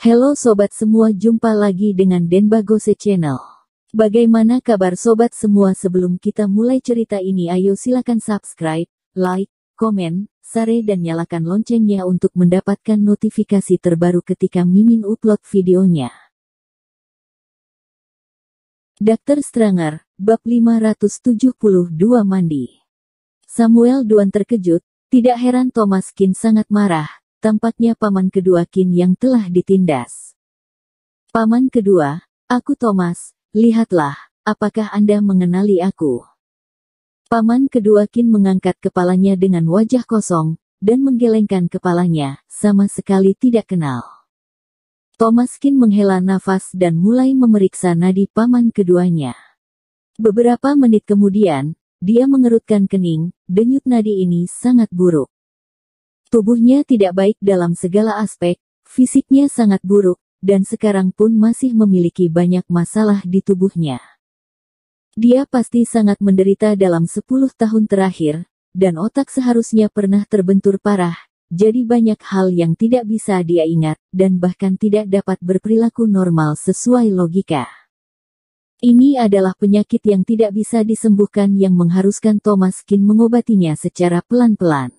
Halo sobat semua, jumpa lagi dengan Denbagose Channel. Bagaimana kabar sobat semua? Sebelum kita mulai cerita ini, ayo silakan subscribe, like, komen, share dan nyalakan loncengnya untuk mendapatkan notifikasi terbaru ketika Mimin upload videonya. Dr. Stranger, bab 572 mandi. Samuel Duan terkejut, tidak heran Thomas Kin sangat marah. Tampaknya paman kedua Kin yang telah ditindas. Paman kedua, aku Thomas, lihatlah, apakah Anda mengenali aku? Paman kedua Kin mengangkat kepalanya dengan wajah kosong, dan menggelengkan kepalanya, sama sekali tidak kenal. Thomas Kin menghela nafas dan mulai memeriksa nadi paman keduanya. Beberapa menit kemudian, dia mengerutkan kening, denyut nadi ini sangat buruk. Tubuhnya tidak baik dalam segala aspek, fisiknya sangat buruk, dan sekarang pun masih memiliki banyak masalah di tubuhnya. Dia pasti sangat menderita dalam 10 tahun terakhir, dan otak seharusnya pernah terbentur parah, jadi banyak hal yang tidak bisa dia ingat, dan bahkan tidak dapat berperilaku normal sesuai logika. Ini adalah penyakit yang tidak bisa disembuhkan yang mengharuskan Thomas Kin mengobatinya secara pelan-pelan.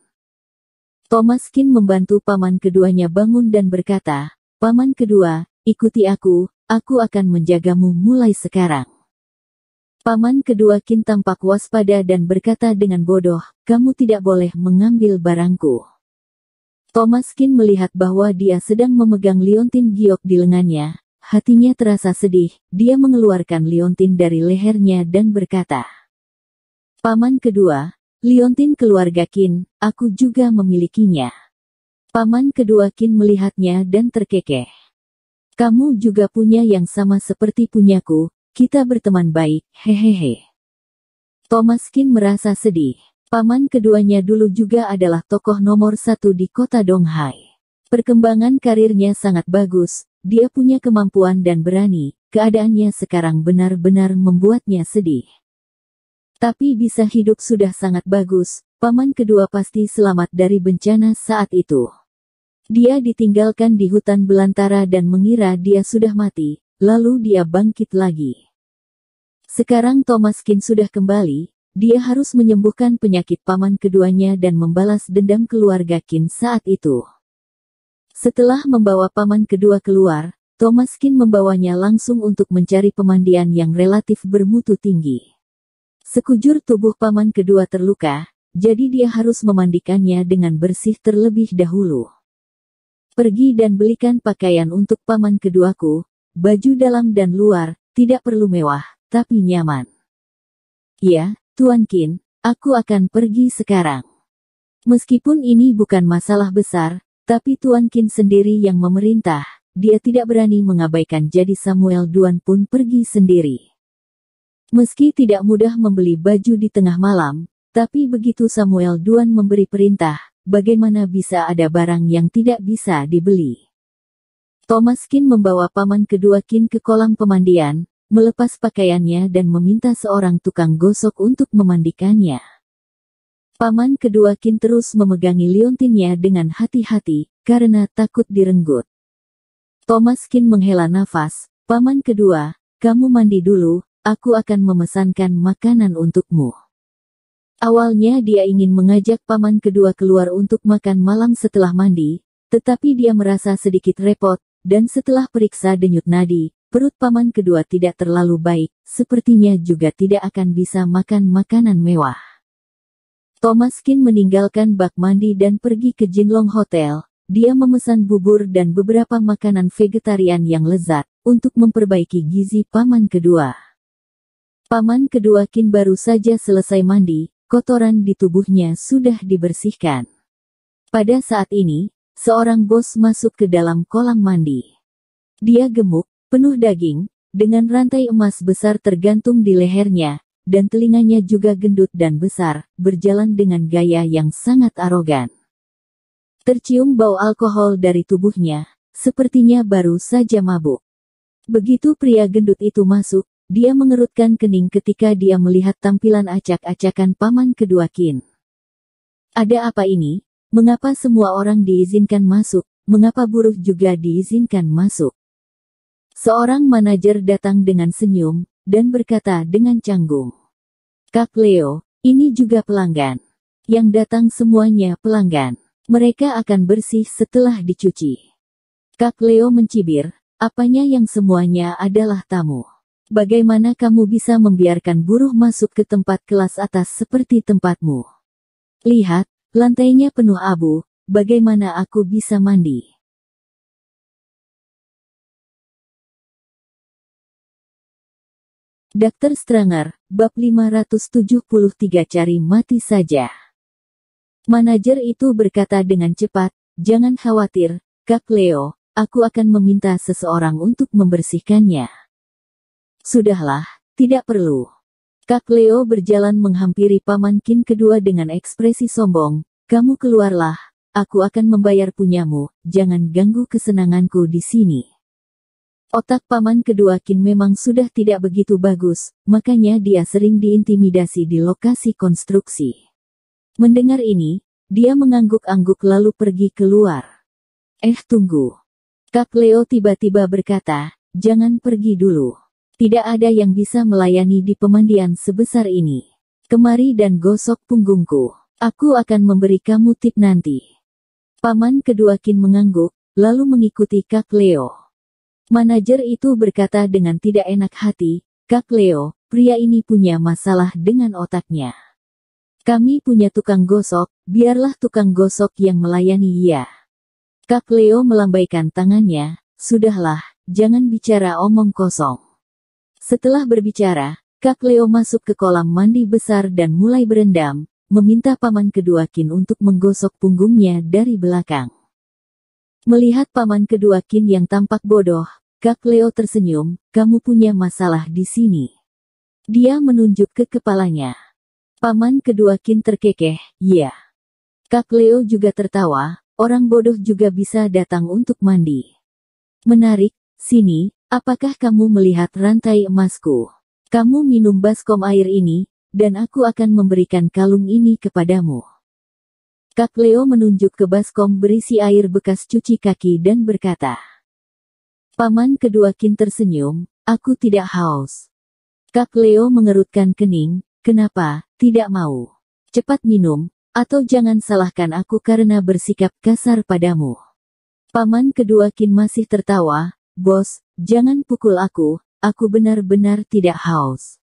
Thomas Kin membantu paman keduanya bangun dan berkata, "Paman kedua, ikuti aku akan menjagamu mulai sekarang." Paman kedua Kin tampak waspada dan berkata dengan bodoh, "Kamu tidak boleh mengambil barangku." Thomas Kin melihat bahwa dia sedang memegang liontin giok di lengannya, hatinya terasa sedih, dia mengeluarkan liontin dari lehernya dan berkata, "Paman kedua, liontin keluarga Kin, aku juga memilikinya." Paman kedua Kin melihatnya dan terkekeh. "Kamu juga punya yang sama seperti punyaku, kita berteman baik, hehehe." Thomas Kin merasa sedih. Paman keduanya dulu juga adalah tokoh nomor 1 di kota Donghai. Perkembangan karirnya sangat bagus, dia punya kemampuan dan berani, keadaannya sekarang benar-benar membuatnya sedih. Tapi bisa hidup sudah sangat bagus, paman kedua pasti selamat dari bencana saat itu. Dia ditinggalkan di hutan belantara dan mengira dia sudah mati, lalu dia bangkit lagi. Sekarang Thomas Kin sudah kembali, dia harus menyembuhkan penyakit paman keduanya dan membalas dendam keluarga Kin saat itu. Setelah membawa paman kedua keluar, Thomas Kin membawanya langsung untuk mencari pemandian yang relatif bermutu tinggi. Sekujur tubuh paman kedua terluka, jadi dia harus memandikannya dengan bersih terlebih dahulu. "Pergi dan belikan pakaian untuk paman keduaku, baju dalam dan luar, tidak perlu mewah, tapi nyaman." "Ya, Tuan Kin, aku akan pergi sekarang." Meskipun ini bukan masalah besar, tapi Tuan Kin sendiri yang memerintah, dia tidak berani mengabaikan, jadi Samuel Duan pun pergi sendiri. Meski tidak mudah membeli baju di tengah malam, tapi begitu Samuel Duan memberi perintah, bagaimana bisa ada barang yang tidak bisa dibeli. Thomas Kin membawa paman kedua Kin ke kolam pemandian, melepas pakaiannya dan meminta seorang tukang gosok untuk memandikannya. Paman kedua Kin terus memegangi liontinnya dengan hati-hati, karena takut direnggut. Thomas Kin menghela nafas, "Paman kedua, kamu mandi dulu. Aku akan memesankan makanan untukmu." Awalnya dia ingin mengajak paman kedua keluar untuk makan malam setelah mandi, tetapi dia merasa sedikit repot, dan setelah periksa denyut nadi, perut paman kedua tidak terlalu baik, sepertinya juga tidak akan bisa makan makanan mewah. Thomas Kin meninggalkan bak mandi dan pergi ke Jinlong Hotel. Dia memesan bubur dan beberapa makanan vegetarian yang lezat, untuk memperbaiki gizi paman kedua. Paman kedua Kin baru saja selesai mandi, kotoran di tubuhnya sudah dibersihkan. Pada saat ini, seorang bos masuk ke dalam kolam mandi. Dia gemuk, penuh daging, dengan rantai emas besar tergantung di lehernya, dan telinganya juga gendut dan besar, berjalan dengan gaya yang sangat arogan. Tercium bau alkohol dari tubuhnya, sepertinya baru saja mabuk. Begitu pria gendut itu masuk, dia mengerutkan kening ketika dia melihat tampilan acak-acakan paman kedua Kin. "Ada apa ini? Mengapa semua orang diizinkan masuk, mengapa buruh juga diizinkan masuk? Seorang manajer datang dengan senyum, dan berkata dengan canggung. Kak Leo, ini juga pelanggan. Yang datang semuanya pelanggan. Mereka akan bersih setelah dicuci. Kak Leo mencibir, apanya yang semuanya adalah tamu? Bagaimana kamu bisa membiarkan buruh masuk ke tempat kelas atas seperti tempatmu? Lihat, lantainya penuh abu, bagaimana aku bisa mandi? Dr. Stranger, bab 573 cari mati saja. Manajer itu berkata dengan cepat, jangan khawatir, Kak Leo, aku akan meminta seseorang untuk membersihkannya. Sudahlah, tidak perlu. Kak Leo berjalan menghampiri Paman Qin kedua dengan ekspresi sombong, kamu keluarlah, aku akan membayar punyamu, jangan ganggu kesenanganku di sini. Otak Paman kedua Qin memang sudah tidak begitu bagus, makanya dia sering diintimidasi di lokasi konstruksi. Mendengar ini, dia mengangguk-angguk lalu pergi keluar. Tunggu. Kak Leo tiba-tiba berkata, jangan pergi dulu. Tidak ada yang bisa melayani di pemandian sebesar ini. Kemari dan gosok punggungku. Aku akan memberi kamu tip nanti. Paman kedua Qin mengangguk, lalu mengikuti Kak Leo. Manajer itu berkata dengan tidak enak hati, Kak Leo, pria ini punya masalah dengan otaknya. Kami punya tukang gosok, biarlah tukang gosok yang melayani ia. Kak Leo melambaikan tangannya, sudahlah, jangan bicara omong kosong. Setelah berbicara, Kak Leo masuk ke kolam mandi besar dan mulai berendam, meminta Paman kedua Qin untuk menggosok punggungnya dari belakang. Melihat Paman kedua Qin yang tampak bodoh, Kak Leo tersenyum, kamu punya masalah di sini. Dia menunjuk ke kepalanya. Paman kedua Qin terkekeh, iya. Kak Leo juga tertawa, orang bodoh juga bisa datang untuk mandi. Menarik, sini, apakah kamu melihat rantai emasku? Kamu minum baskom air ini, dan aku akan memberikan kalung ini kepadamu. Kak Leo menunjuk ke baskom berisi air bekas cuci kaki dan berkata. Paman kedua Qin tersenyum, aku tidak haus. Kak Leo mengerutkan kening, kenapa, tidak mau? Cepat minum, atau jangan salahkan aku karena bersikap kasar padamu. Paman kedua Qin masih tertawa, bos, jangan pukul aku benar-benar tidak haus.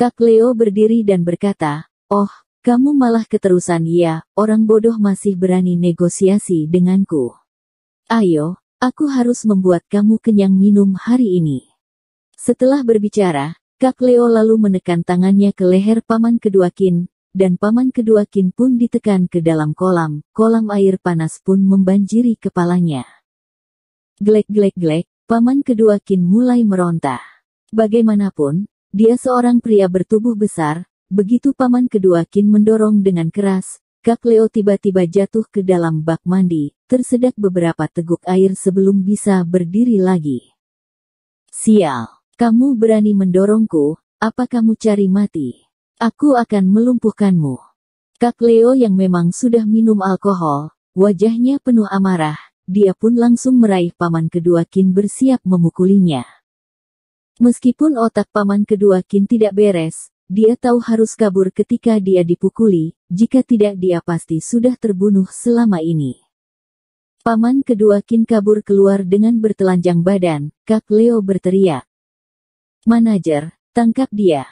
Kak Leo berdiri dan berkata, oh, kamu malah keterusan ya, orang bodoh masih berani negosiasi denganku. Ayo, aku harus membuat kamu kenyang minum hari ini. Setelah berbicara, Kak Leo lalu menekan tangannya ke leher Paman kedua Qin, dan Paman kedua Qin pun ditekan ke dalam kolam air panas pun membanjiri kepalanya. Glek-glek-glek, Paman kedua Qin mulai meronta. Bagaimanapun, dia seorang pria bertubuh besar, begitu Paman kedua Qin mendorong dengan keras, Kak Leo tiba-tiba jatuh ke dalam bak mandi, tersedak beberapa teguk air sebelum bisa berdiri lagi. Sial, kamu berani mendorongku, apa kamu cari mati? Aku akan melumpuhkanmu. Kak Leo yang memang sudah minum alkohol, wajahnya penuh amarah, dia pun langsung meraih Paman kedua Qin bersiap memukulinya. Meskipun otak Paman kedua Qin tidak beres, dia tahu harus kabur ketika dia dipukuli, jika tidak dia pasti sudah terbunuh selama ini. Paman kedua Qin kabur keluar dengan bertelanjang badan, Kak Leo berteriak. Manajer, tangkap dia.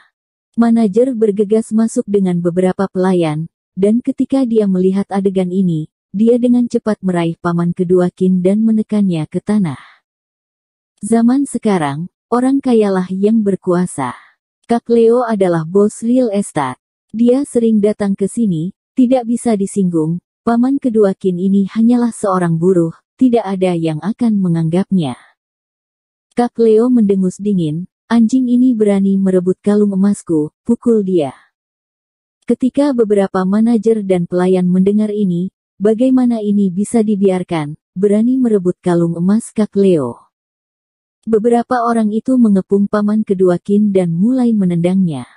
Manajer bergegas masuk dengan beberapa pelayan, dan ketika dia melihat adegan ini, dia dengan cepat meraih Paman kedua Qin dan menekannya ke tanah. Zaman sekarang, orang kayalah yang berkuasa. Kak Leo adalah bos real estate. Dia sering datang ke sini, tidak bisa disinggung, Paman kedua Qin ini hanyalah seorang buruh, tidak ada yang akan menganggapnya. Kak Leo mendengus dingin, anjing ini berani merebut kalung emasku, pukul dia. Ketika beberapa manajer dan pelayan mendengar ini, bagaimana ini bisa dibiarkan, berani merebut kalung emas Kak Leo. Beberapa orang itu mengepung Paman kedua Qin dan mulai menendangnya.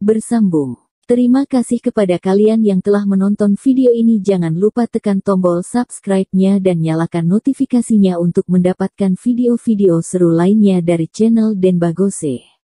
Bersambung. Terima kasih kepada kalian yang telah menonton video ini. Jangan lupa tekan tombol subscribe-nya dan nyalakan notifikasinya untuk mendapatkan video-video seru lainnya dari channel Denbagose.